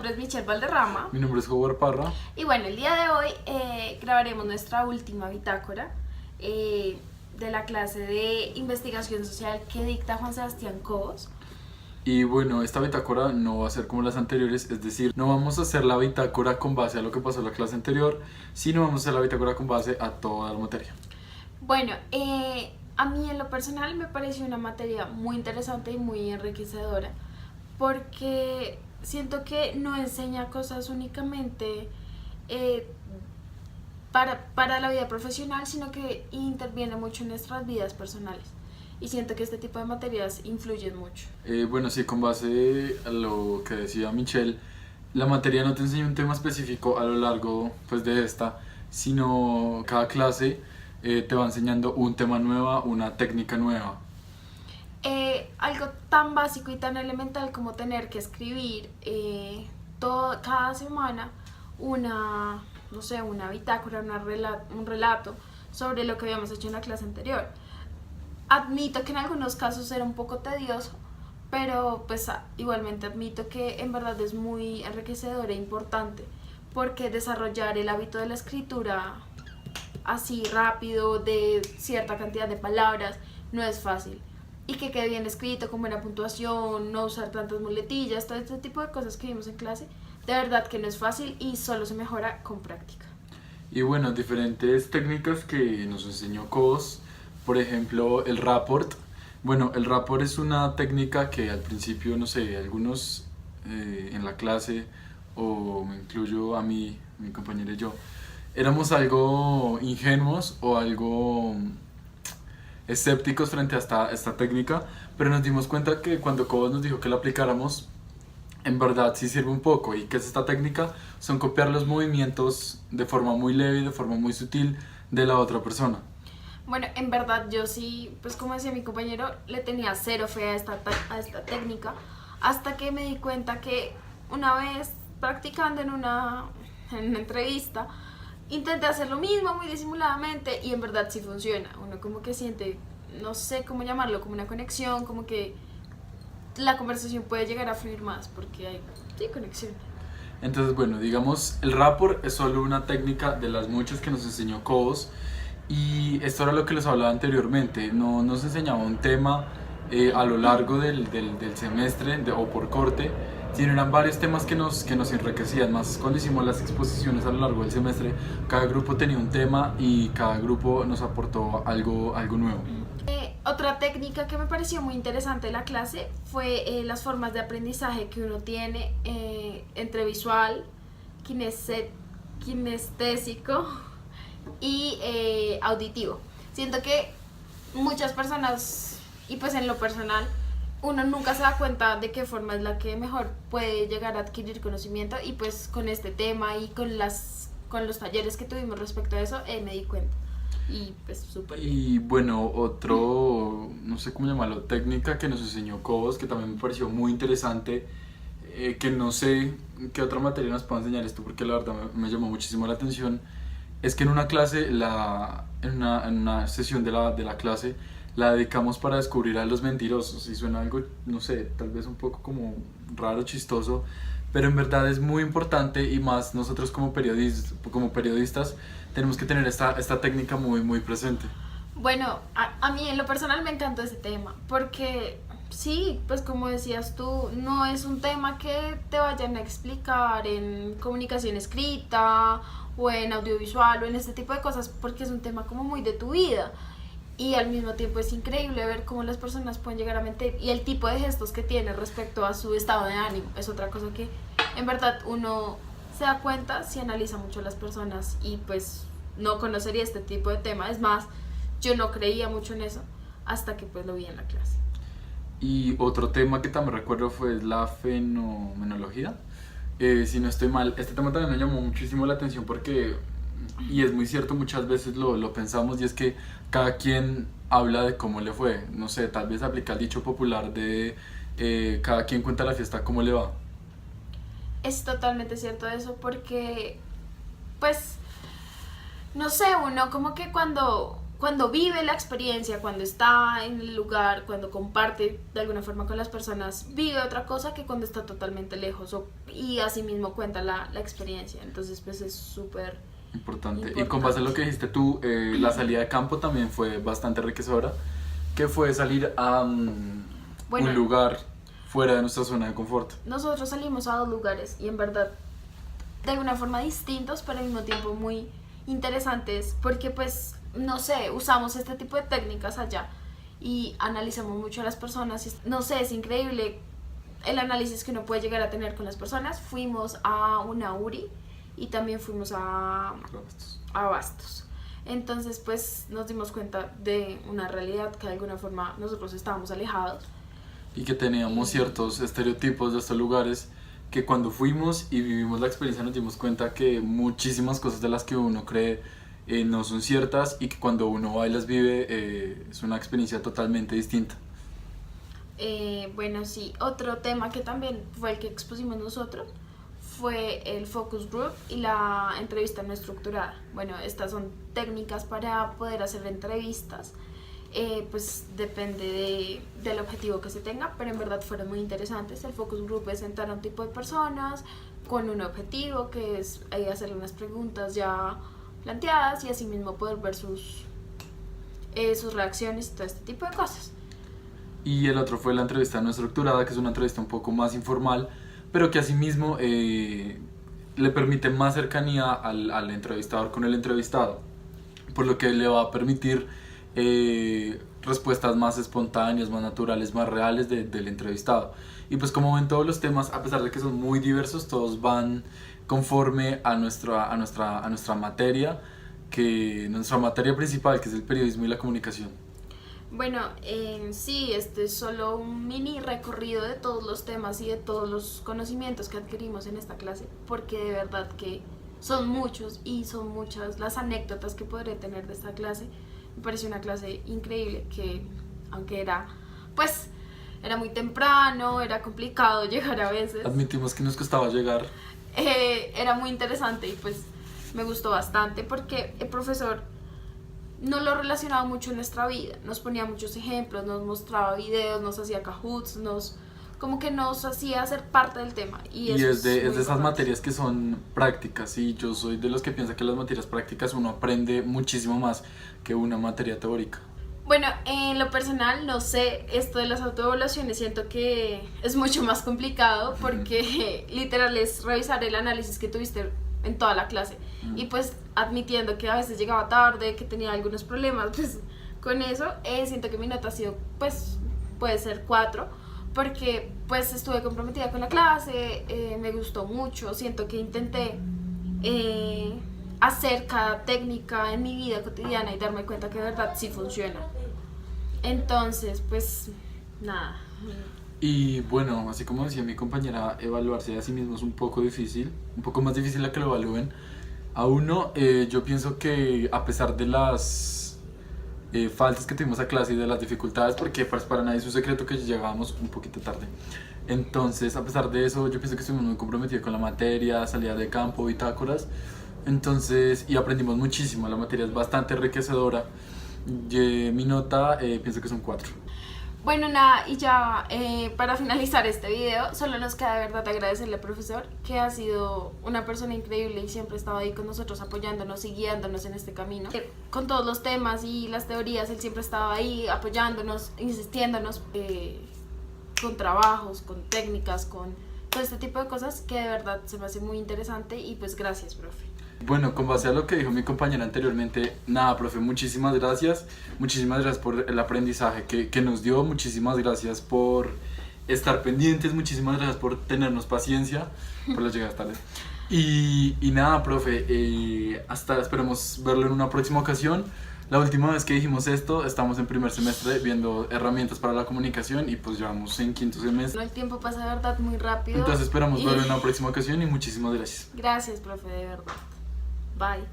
nombre es Michelle Valderrama. Mi nombre es Howard Parra. Y bueno, el día de hoy grabaremos nuestra última bitácora de la clase de investigación social que dicta Juan Sebastián Cobos. Y bueno, esta bitácora no va a ser como las anteriores, es decir, no vamos a hacer la bitácora con base a lo que pasó en la clase anterior, sino vamos a hacer la bitácora con base a toda la materia. Bueno, a mí en lo personal me pareció una materia muy interesante y muy enriquecedora, porque siento que no enseña cosas únicamente para la vida profesional, sino que interviene mucho en nuestras vidas personales. Y siento que este tipo de materias influyen mucho. Bueno, sí, con base a lo que decía Michelle, la materia no te enseña un tema específico a lo largo pues, de esta, sino cada clase te va enseñando un tema nuevo, una técnica nueva. Algo tan básico y tan elemental como tener que escribir cada semana una bitácora, un relato sobre lo que habíamos hecho en la clase anterior. Admito que en algunos casos era un poco tedioso, pero pues igualmente admito que en verdad es muy enriquecedor e importante, porque desarrollar el hábito de la escritura así rápido, de cierta cantidad de palabras, no es fácil. Y que quede bien escrito, con buena puntuación, no usar tantas muletillas, todo este tipo de cosas que vimos en clase, de verdad que no es fácil y solo se mejora con práctica. Y bueno, diferentes técnicas que nos enseñó Cobos, por ejemplo, el rapport. Bueno, el rapport es una técnica que al principio, no sé, algunos en la clase, o me incluyo a mí, mi compañera y yo, éramos algo ingenuos o algo escépticos frente a esta técnica, pero nos dimos cuenta que cuando Cobos nos dijo que la aplicáramos, en verdad sí sirve un poco. ¿Y qué es esta técnica? Son copiar los movimientos de forma muy leve y de forma muy sutil de la otra persona. Bueno, en verdad yo sí, pues como decía mi compañero, le tenía cero fe a esta técnica, hasta que me di cuenta que una vez practicando en una entrevista, intenté hacer lo mismo muy disimuladamente y en verdad sí funciona. Uno como que siente, no sé cómo llamarlo, como una conexión, como que la conversación puede llegar a fluir más porque hay conexión. Entonces, bueno, digamos, el rapport es solo una técnica de las muchas que nos enseñó Cobos. Y esto era lo que les hablaba anteriormente, no nos enseñaba un tema a lo largo del semestre o por corte, sino eran varios temas que nos enriquecían. Más cuando hicimos las exposiciones a lo largo del semestre, cada grupo tenía un tema y cada grupo nos aportó algo nuevo. Otra técnica que me pareció muy interesante de la clase fue las formas de aprendizaje que uno tiene entre visual, kinestésico y auditivo. Siento que muchas personas, y pues en lo personal, uno nunca se da cuenta de qué forma es la que mejor puede llegar a adquirir conocimiento, y pues con este tema y con los talleres que tuvimos respecto a eso me di cuenta. Y pues súper bien. Y bueno, otro, no sé cómo llamarlo, técnica que nos enseñó Cobos, que también me pareció muy interesante, que no sé qué otra materia nos puede enseñar esto, porque la verdad me llamó muchísimo la atención, es que en una clase, en una sesión de la clase, la dedicamos para descubrir a los mentirosos. Y suena algo, no sé, tal vez un poco como raro, chistoso, pero en verdad es muy importante, y más nosotros como periodistas tenemos que tener esta técnica muy, muy presente. Bueno, a mí en lo personal me encantó ese tema, porque sí, pues como decías tú, no es un tema que te vayan a explicar en comunicación escrita o en audiovisual o en este tipo de cosas, porque es un tema como muy de tu vida. Y al mismo tiempo es increíble ver cómo las personas pueden llegar a mentir, y el tipo de gestos que tiene respecto a su estado de ánimo es otra cosa que en verdad uno se da cuenta si analiza mucho a las personas, y pues no conocería este tipo de tema. Es más, yo no creía mucho en eso hasta que pues lo vi en la clase. Y otro tema que también recuerdo fue la fenomenología. Si no estoy mal, este tema también me llamó muchísimo la atención porque, y es muy cierto, muchas veces lo pensamos, y es que cada quien habla de cómo le fue. No sé, tal vez aplica el dicho popular de cada quien cuenta la fiesta cómo le va. Es totalmente cierto eso, porque pues no sé, uno como que cuando cuando vive la experiencia, cuando está en el lugar, cuando comparte de alguna forma con las personas, vive otra cosa que cuando está totalmente lejos y así mismo cuenta la experiencia. Entonces pues es súper importante. Y con base a lo que dijiste tú, la salida de campo también fue bastante enriquecedora, que fue salir a un lugar fuera de nuestra zona de confort. Nosotros salimos a 2 lugares y en verdad de alguna forma distintos, pero al mismo tiempo muy interesantes, porque pues no sé, usamos este tipo de técnicas allá y analizamos mucho a las personas. No sé, es increíble el análisis que uno puede llegar a tener con las personas. Fuimos a una URI y también fuimos a Bastos. Entonces pues nos dimos cuenta de una realidad que de alguna forma nosotros estábamos alejados. Y que teníamos ciertos estereotipos de estos lugares que cuando fuimos y vivimos la experiencia nos dimos cuenta que muchísimas cosas de las que uno cree no son ciertas y que cuando uno va y las vive es una experiencia totalmente distinta. Bueno, sí, otro tema que también fue el que expusimos nosotros fue el focus group y la entrevista no estructurada. Bueno, estas son técnicas para poder hacer entrevistas, pues depende del objetivo que se tenga, pero en verdad fueron muy interesantes. El focus group es sentar a un tipo de personas con un objetivo que es hacerle unas preguntas ya planteadas y así mismo poder ver sus reacciones y todo este tipo de cosas. Y el otro fue la entrevista no estructurada, que es una entrevista un poco más informal, pero que asimismo le permite más cercanía al entrevistador con el entrevistado, por lo que le va a permitir respuestas más espontáneas, más naturales, más reales del entrevistado. Y pues como ven, todos los temas, a pesar de que son muy diversos, todos van conforme a nuestra materia, nuestra materia principal, que es el periodismo y la comunicación. Bueno, sí, este es solo un mini recorrido de todos los temas y de todos los conocimientos que adquirimos en esta clase, porque de verdad que son muchos y son muchas las anécdotas que podré tener de esta clase. Me pareció una clase increíble que, aunque era muy temprano, era complicado llegar a veces. Admitimos que nos costaba llegar. Era muy interesante y pues me gustó bastante porque el profesor no lo relacionaba mucho en nuestra vida, nos ponía muchos ejemplos, nos mostraba videos, nos hacía Kahoots, como que nos hacía ser parte del tema. Y eso es de esas materias que son prácticas, y yo soy de los que piensa que las materias prácticas uno aprende muchísimo más que una materia teórica. Bueno, en lo personal, no sé, esto de las autoevaluaciones siento que es mucho más complicado porque literal es revisar el análisis que tuviste en toda la clase y pues admitiendo que a veces llegaba tarde, que tenía algunos problemas, pues con eso siento que mi nota ha sido, pues puede ser 4 porque pues estuve comprometida con la clase, me gustó mucho, siento que intenté hacer cada técnica en mi vida cotidiana y darme cuenta que de verdad sí funciona. Entonces, pues, nada. Y bueno, así como decía mi compañera, evaluarse a sí mismo es un poco difícil, un poco más difícil a que lo evalúen a uno. Yo pienso que a pesar de las faltas que tuvimos a clase y de las dificultades, porque pues, para nadie es un secreto que llegábamos un poquito tarde. Entonces, a pesar de eso, yo pienso que estuvimos muy comprometidos con la materia, salida de campo, bitácoras. Entonces, y aprendimos muchísimo, la materia es bastante enriquecedora. Mi nota pienso que son 4. Bueno, nada, y ya para finalizar este video, solo nos queda de verdad agradecerle al profesor, que ha sido una persona increíble y siempre ha estado ahí con nosotros apoyándonos y guiándonos en este camino. Con todos los temas y las teorías, él siempre estaba ahí apoyándonos, insistiéndonos con trabajos, con técnicas, con todo este tipo de cosas que de verdad se me hace muy interesante y pues gracias, profe. Bueno, con base a lo que dijo mi compañera anteriormente, nada, profe, muchísimas gracias por el aprendizaje que nos dio, muchísimas gracias por estar pendientes, muchísimas gracias por tenernos paciencia, por las llegadas tarde. Y nada, profe, esperamos verlo en una próxima ocasión. La última vez que dijimos esto, estamos en primer semestre viendo herramientas para la comunicación y pues llevamos en quinto semestre. El tiempo pasa de verdad muy rápido. Entonces esperamos verlo en una próxima ocasión y muchísimas gracias. Gracias, profe, de verdad. Bye.